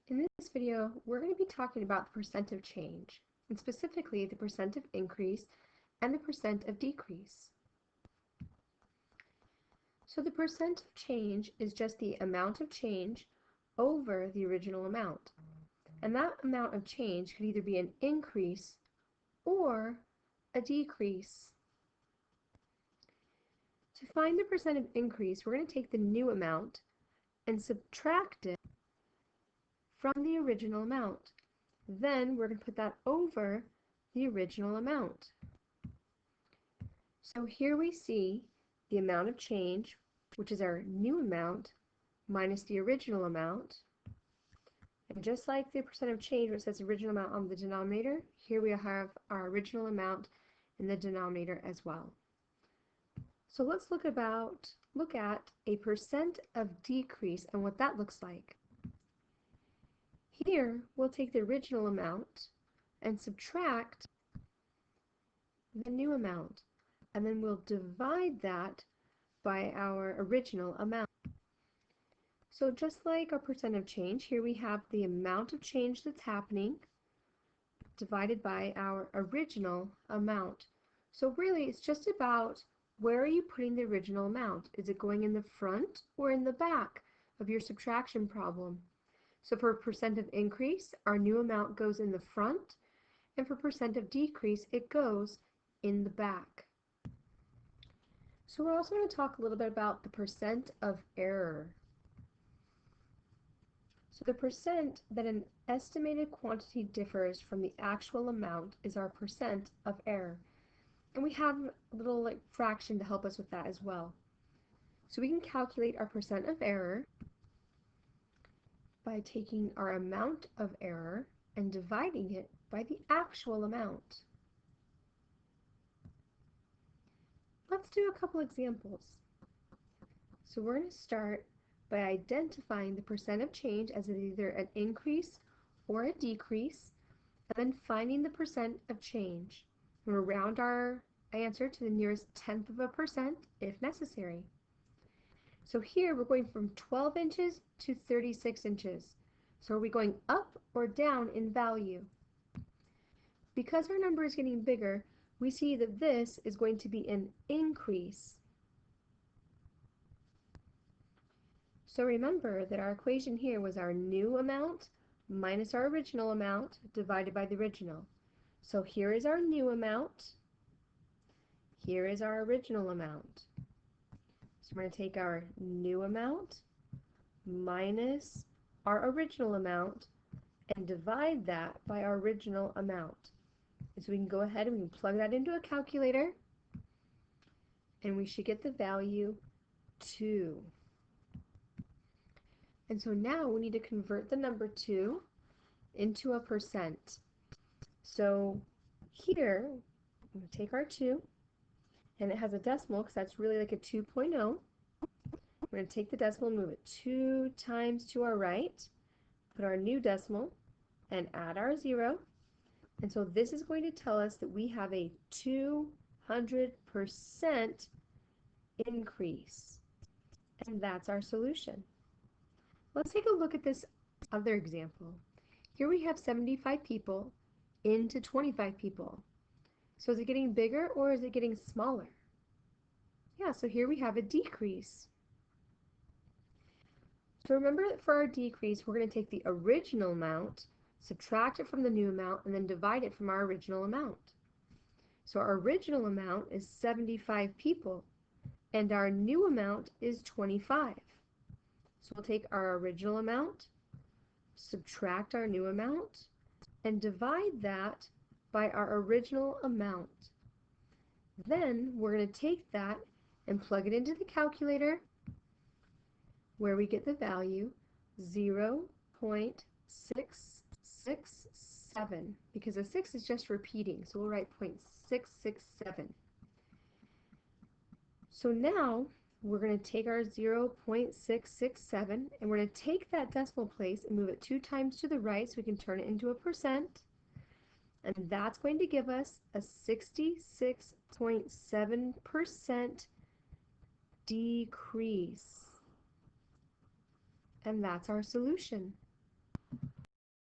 In this video, we're going to be talking about the percent of change, and specifically the percent of increase and the percent of decrease. So the percent of change is just the amount of change over the original amount. And that amount of change could either be an increase or a decrease. To find the percent of increase, we're going to take the new amount and subtract it from the original amount. Then we're going to put that over the original amount. So here we see the amount of change, which is our new amount, minus the original amount. And just like the percent of change where it says original amount on the denominator, here we have our original amount in the denominator as well. So let's look at a percent of decrease and what that looks like. Here, we'll take the original amount and subtract the new amount, and then we'll divide that by our original amount. So just like our percent of change, here we have the amount of change that's happening divided by our original amount. So really, it's just about where are you putting the original amount? Is it going in the front or in the back of your subtraction problem? So for percent of increase, our new amount goes in the front, and for percent of decrease, it goes in the back. So we're also going to talk a little bit about the percent of error. So the percent that an estimated quantity differs from the actual amount is our percent of error. And we have a little fraction to help us with that as well. So we can calculate our percent of error by taking our amount of error and dividing it by the actual amount. Let's do a couple examples. So we're going to start by identifying the percent of change as either an increase or a decrease, and then finding the percent of change. We'll round our answer to the nearest tenth of a percent if necessary. So here we're going from 12 inches to 36 inches. So are we going up or down in value? Because our number is getting bigger, we see that this is going to be an increase. So remember that our equation here was our new amount minus our original amount divided by the original. So here is our new amount. Here is our original amount. So we're going to take our new amount minus our original amount and divide that by our original amount. And so we can go ahead and we can plug that into a calculator, and we should get the value 2. And so now we need to convert the number 2 into a percent. So here, I'm going to take our 2, and it has a decimal because that's really like a 2.0. We're going to take the decimal and move it 2 times to our right, put our new decimal, and add our 0. And so this is going to tell us that we have a 200% increase. And that's our solution. Let's take a look at this other example. Here we have 75 people into 25 people. So is it getting bigger or is it getting smaller? Yeah, so here we have a decrease. So remember that for our decrease, we're going to take the original amount, subtract it from the new amount, and then divide it from our original amount. So our original amount is 75 people, and our new amount is 25. So we'll take our original amount, subtract our new amount, and divide that by our original amount. Then we're going to take that and plug it into the calculator, where we get the value 0.667, because a 6 is just repeating, so we'll write 0.667. So now we're going to take our 0.667 and we're going to take that decimal place and move it 2 times to the right so we can turn it into a percent. And that's going to give us a 66.7% decrease. And that's our solution.